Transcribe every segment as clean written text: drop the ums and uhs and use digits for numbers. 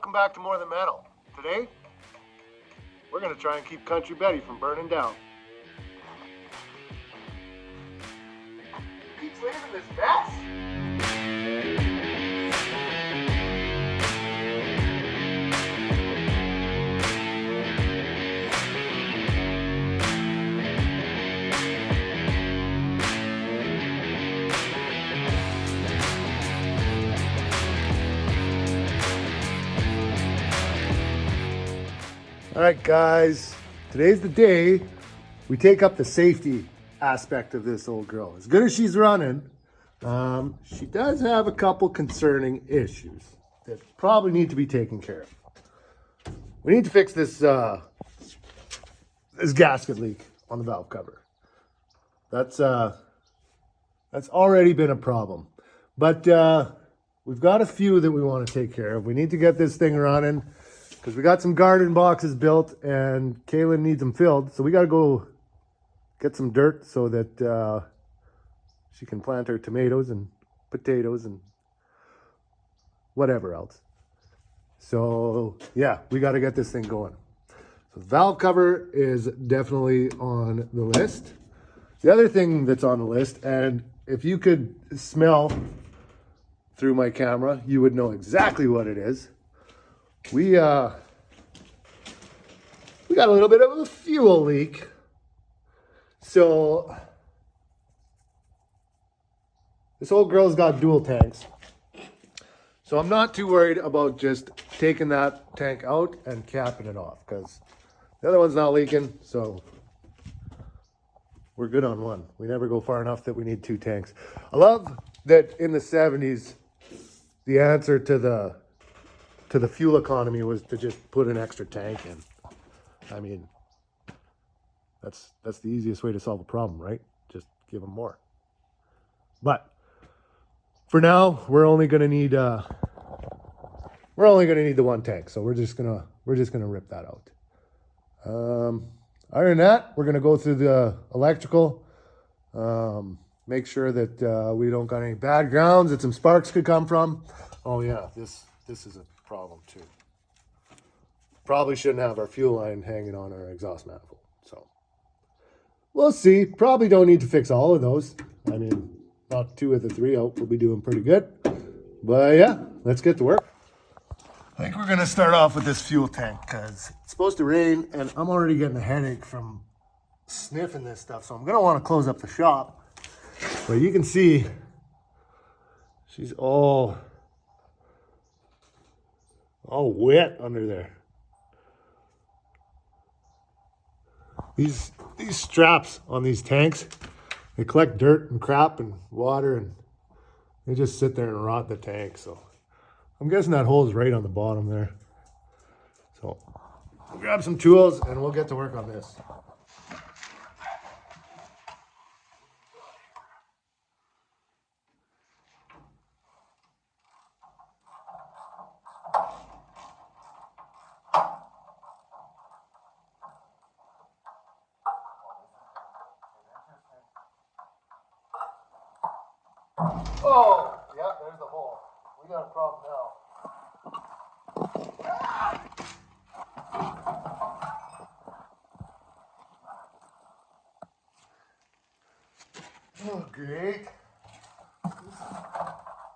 welcome back to More Than Metal. Today, we're going to try and keep Kountry Betty from burning down. He keeps leaving this mess. All right, guys, today's the day we take up the safety aspect of this old girl. As good as she's running, she does have a couple concerning issues that probably need to be taken care of. We need to fix this this gasket leak on the valve cover. That's already been a problem, but we've got a few that we want to take care of. We need to get this thing running, because we got some garden boxes built and Kaylin needs them filled. So we got to go get some dirt so that she can plant her tomatoes and potatoes and whatever else. So yeah, we got to get this thing going. So the valve cover is definitely on the list. The other thing that's on the list, and if you could smell through my camera, you would know exactly what it is. We got a little bit of a fuel leak. So this old girl's got dual tanks. So I'm not too worried about just taking that tank out and capping it off, because the other one's not leaking, so we're good on one. We never go far enough that we need two tanks. I love that in the 70s, the answer to the fuel economy was to just put an extra tank in. I mean, that's the easiest way to solve a problem, right? Just give them more. But for now, we're only gonna need the one tank, so we're just gonna rip that out. Other than that, we're gonna go through the electrical, make sure that we don't got any bad grounds that some sparks could come from. Oh yeah, this is a problem too. Probably shouldn't have our fuel line hanging on our exhaust manifold. So we'll see. Probably don't need to fix all of those. I mean, not 2 of the 3 out. We'll be doing pretty good. But yeah, let's get to work. I think we're gonna start off with this fuel tank because it's supposed to rain and I'm already getting a headache from sniffing this stuff. So I'm gonna want to close up the shop. But you can see she's all wet under there. These straps on these tanks, they collect dirt and crap and water, and they just sit there and rot the tank. So I'm guessing that hole is right on the bottom there. So we'll grab some tools and we'll get to work on this. Oh, yeah, there's the hole. We got a problem now. Oh, great. Oh,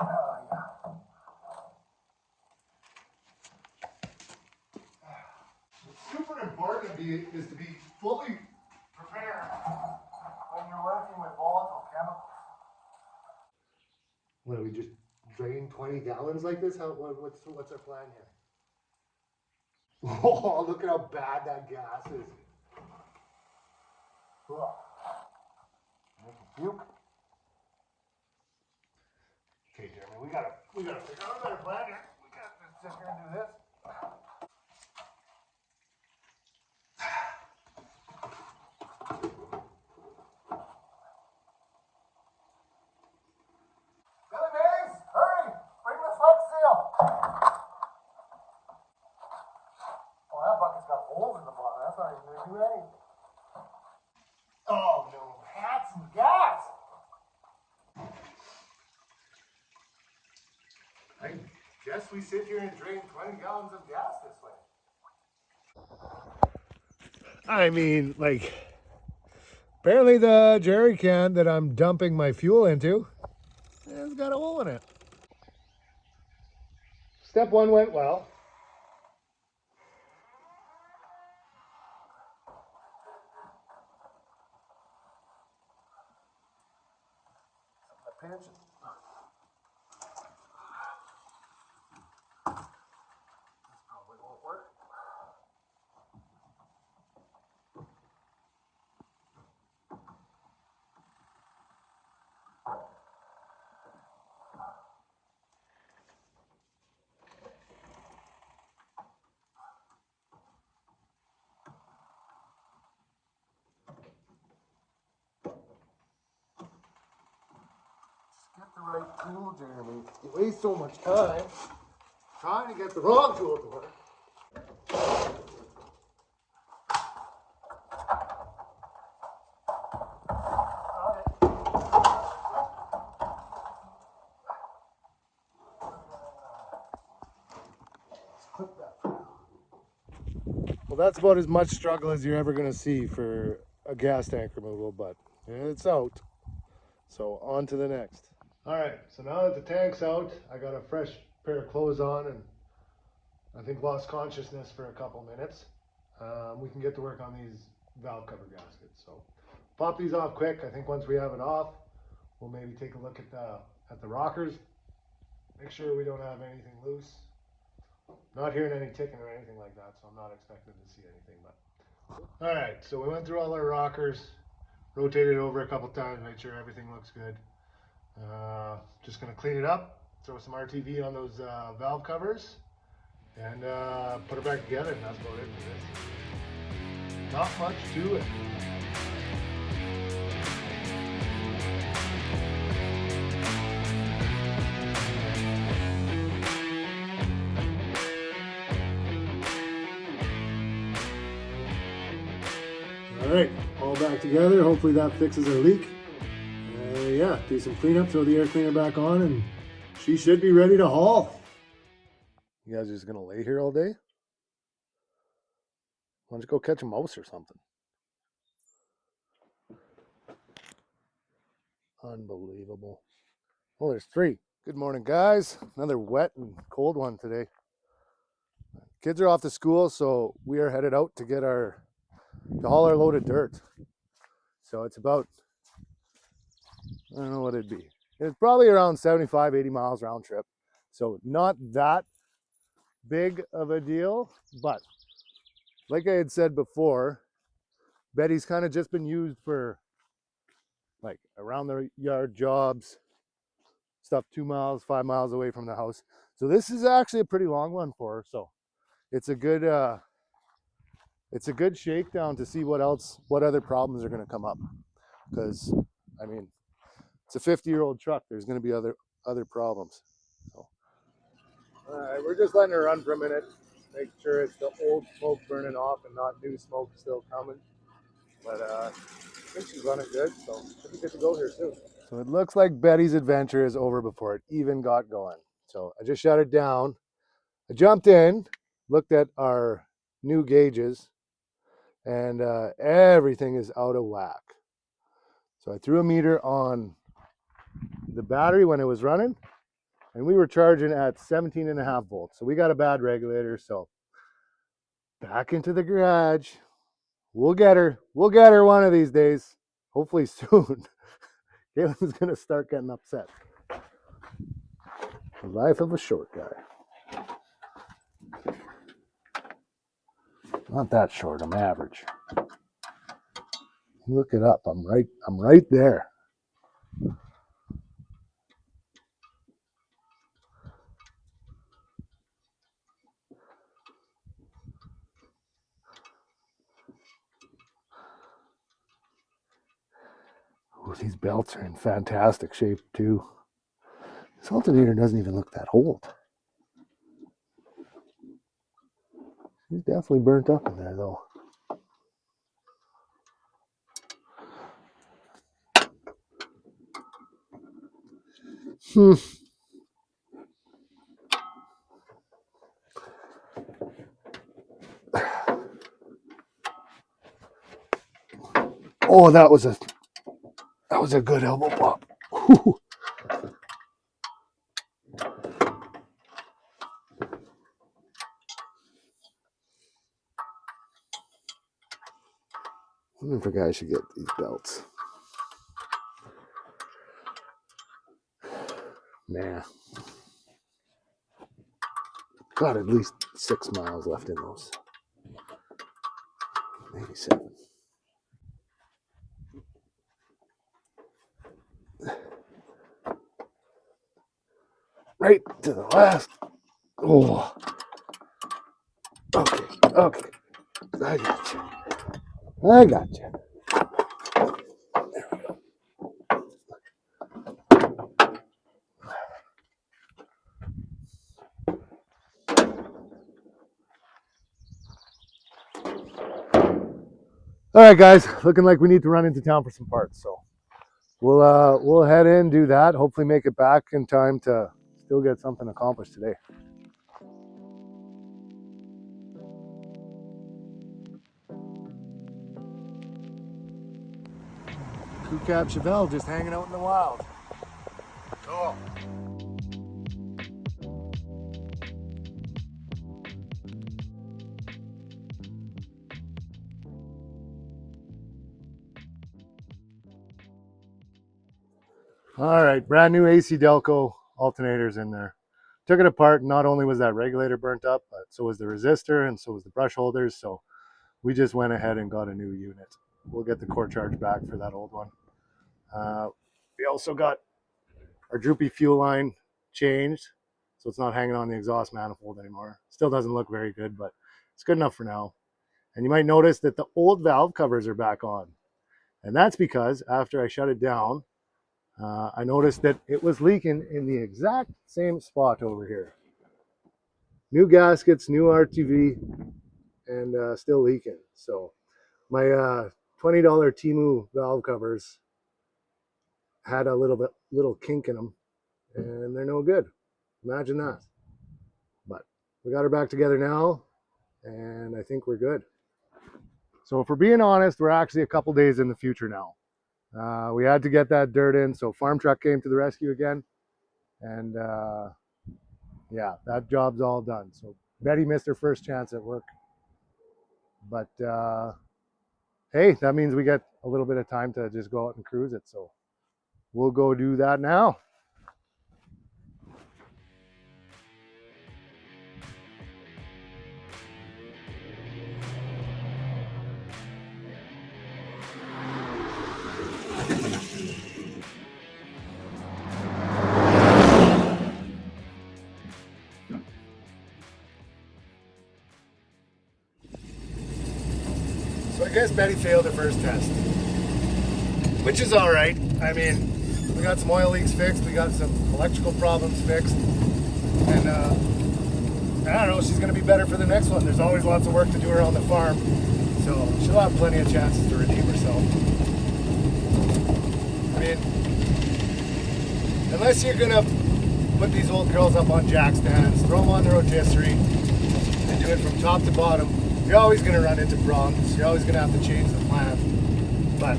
yeah. What's super important is to be fully prepared when you're working with volatile chemicals. What, do we just drain 20 gallons like this? What's our plan here? Oh, look at how bad that gas is. Oh. Make a puke. Okay, Jeremy, we gotta figure out a better plan here. We gotta just sit here and do this. Oh no, had some gas. I guess we sit here and drain 20 gallons of gas this way. I mean, like, apparently the jerry can that I'm dumping my fuel into has got a hole in it. Step one went well. My pension. This probably won't work. Get the right tool, Jeremy. You waste so much time trying to get the wrong tool to work. Clip that for now. Well, that's about as much struggle as you're ever going to see for a gas tank removal, but it's out. So on to the next. All right, so now that the tank's out, I got a fresh pair of clothes on and I think lost consciousness for a couple minutes. We can get to work on these valve cover gaskets. So pop these off quick. I think once we have it off, we'll maybe take a look at the rockers. Make sure we don't have anything loose. Not hearing any ticking or anything like that, so I'm not expecting to see anything. But all right, so we went through all our rockers, rotated it over a couple times, made sure everything looks good. Just gonna clean it up, throw some RTV on those valve covers, and put it back together, and that's about it for this. Not much to it. All right, all back together. Hopefully that fixes our leak. Yeah, do some cleanup, throw the air cleaner back on, and she should be ready to haul. You guys are just gonna lay here all day? Why don't you go catch a mouse or something? Unbelievable. Oh, there's 3. Good morning, guys. Another wet and cold one today. Kids are off to school, so we are headed out to haul our load of dirt. So it's about, I don't know what it'd be. It's probably around 75, 80 miles round trip. So not that big of a deal, but like I had said before, Betty's kind of just been used for like around the yard jobs, stuff 2 miles, 5 miles away from the house. So this is actually a pretty long one for her. So it's a good shakedown to see what other problems are going to come up. Because I mean, it's a 50-year-old truck. There's going to be other problems. So all right, we're just letting her run for a minute, make sure it's the old smoke burning off and not new smoke still coming. But I think she's running good, so should be good to go here soon. So it looks like Betty's adventure is over before it even got going. So I just shut it down. I jumped in, looked at our new gauges, and everything is out of whack. So I threw a meter on the battery when it was running, and we were charging at 17.5 volts. So we got a bad regulator. So back into the garage. We'll get her. We'll get her one of these days. Hopefully soon. Galen's going to start getting upset. The life of a short guy. Not that short. I'm average. Look it up. I'm right there. Oh, these belts are in fantastic shape too. This alternator doesn't even look that old. He's definitely burnt up in there though. Oh, that was a good elbow pop. Whew. I don't think I should get these belts. Nah. Got at least 6 miles left in those. Maybe 7. Right to the last. Oh. Okay. Okay. I got you. I got you. There we go. All right, guys. Looking like we need to run into town for some parts, so we'll head in, do that. Hopefully, make it back in time to still get something accomplished today. Crew Cab Chevelle just hanging out in the wild. Cool. All right, brand new AC Delco alternators in there. Took it apart, and not only was that regulator burnt up, but so was the resistor and so was the brush holders. So we just went ahead and got a new unit. We'll get the core charge back for that old one. We also got our droopy fuel line changed, so it's not hanging on the exhaust manifold anymore. Still doesn't look very good, but it's good enough for now. And you might notice that the old valve covers are back on. And that's because after I shut it down, I noticed that it was leaking in the exact same spot over here. New gaskets, new RTV, and still leaking. So my $20 Temu valve covers had a little kink in them, and they're no good. Imagine that. But we got her back together now, and I think we're good. So if we're being honest, we're actually a couple days in the future now. We had to get that dirt in, so farm truck came to the rescue again, and yeah, that job's all done. So Betty missed her first chance at work, but hey, that means we get a little bit of time to just go out and cruise it, so we'll go do that now. So I guess Betty failed her first test, which is all right. I mean, we got some oil leaks fixed, we got some electrical problems fixed, and I don't know, she's going to be better for the next one. There's always lots of work to do around the farm, so she'll have plenty of chances to redeem herself. I mean, unless you're going to put these old girls up on jack stands, throw them on the rotisserie, and do it from top to bottom, you're always going to run into problems. You're always going to have to change the plan. But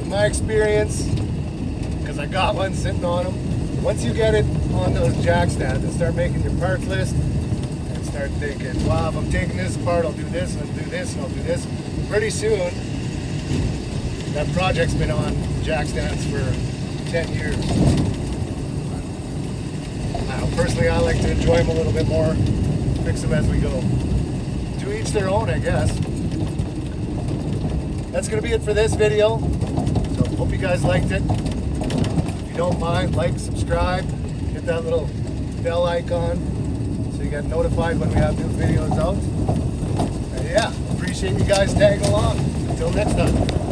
in my experience, because I got one sitting on them, once you get it on those jack stands and start making your parts list and start thinking, wow, if I'm taking this apart, I'll do this and I'll do this and I'll do this, pretty soon that project's been on jack stands for 10 years. Personally, I like to enjoy them a little bit more, fix them as we go. To each their own, I guess. That's going to be it for this video. So hope you guys liked it. If you don't mind, like, subscribe, hit that little bell icon so you get notified when we have new videos out. And yeah, appreciate you guys tagging along. Until next time.